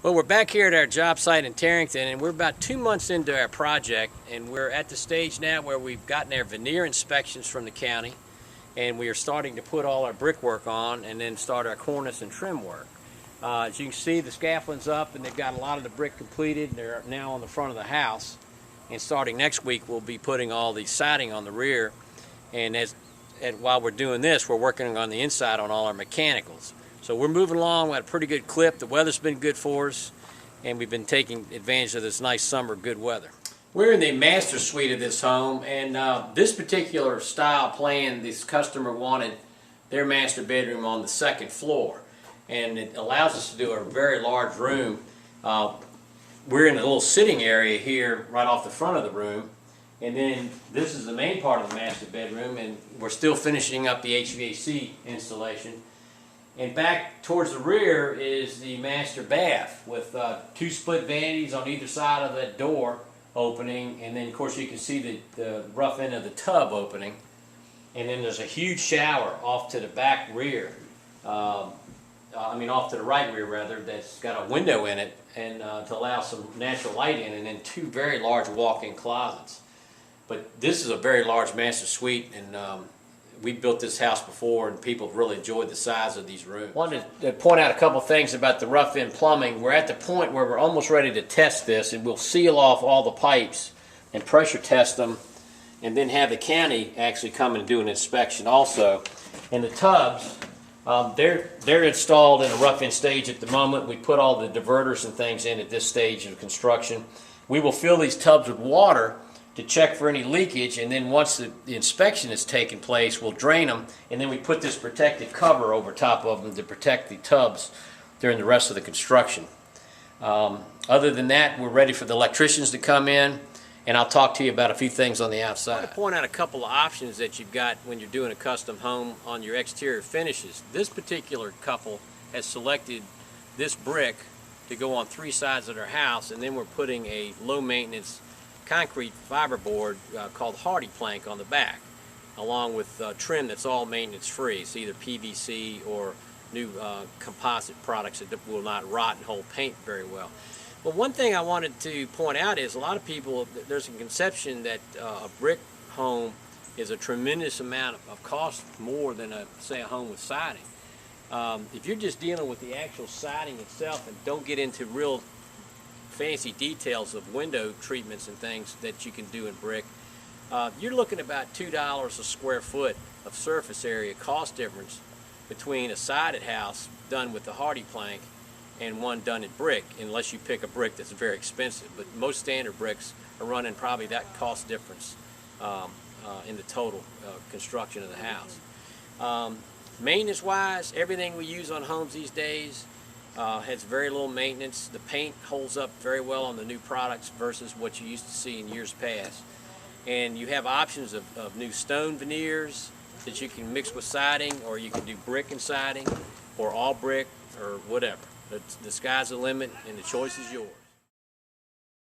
Well, we're back here at our job site in Tarrington, and we're about 2 months into our project, and we're at the stage now where we've gotten our veneer inspections from the county, and we are starting to put all our brickwork on and then start our cornice and trim work. As you can see, the scaffolding's up, and they've got a lot of the brick completed. They're now on the front of the house, and starting next week, we'll be putting all the siding on the rear, and while we're doing this, we're working on the inside on all our mechanicals. So we're moving along at a pretty good clip. The weather's been good for us, and we've been taking advantage of this nice summer good weather. We're in the master suite of this home, and this particular style plan, this customer wanted their master bedroom on the second floor, and it allows us to do a very large room. We're in a little sitting area here right off the front of the room, and then this is the main part of the master bedroom, and we're still finishing up the HVAC installation. And back towards the rear is the master bath with 2 split vanities on either side of that door opening, and then of course you can see the rough end of the tub opening, and then there's a huge shower off to the back rear, off to the right rear rather, that's got a window in it and to allow some natural light in, and then 2 very large walk-in closets. But this is a very large master suite, and we built this house before, and people have really enjoyed the size of these rooms. Wanted to point out a couple things about the rough-in plumbing. We're at the point where we're almost ready to test this, and we'll seal off all the pipes and pressure test them, and then have the county actually come and do an inspection also. And the tubs, they're installed in a rough-in stage at the moment. We put all the diverters and things in at this stage of construction. We will fill these tubs with water to check for any leakage, and then once the inspection has taken place, we'll drain them, and then we put this protective cover over top of them to protect the tubs during the rest of the construction. Other than that, we're ready for the electricians to come in, and I'll talk to you about a few things on the outside. I want to point out a couple of options that you've got when you're doing a custom home on your exterior finishes. This particular couple has selected this brick to go on 3 sides of their house, and then we're putting a low maintenance concrete fiberboard called Hardy Plank on the back, along with trim that's all maintenance free. It's either PVC or new composite products that will not rot and hold paint very well. But one thing I wanted to point out is a lot of people, there's a conception that a brick home is a tremendous amount of cost more than say a home with siding. If you're just dealing with the actual siding itself and don't get into real fancy details of window treatments and things that you can do in brick, you're looking about $2 a square foot of surface area cost difference between a sided house done with the Hardy Plank and one done in brick, unless you pick a brick that's very expensive. But most standard bricks are running probably that cost difference in the total construction of the house. Maintenance wise, everything we use on homes these days has very little maintenance. The paint holds up very well on the new products versus what you used to see in years past. And you have options of new stone veneers that you can mix with siding, or you can do brick and siding, or all brick, or whatever. The sky's the limit, and the choice is yours.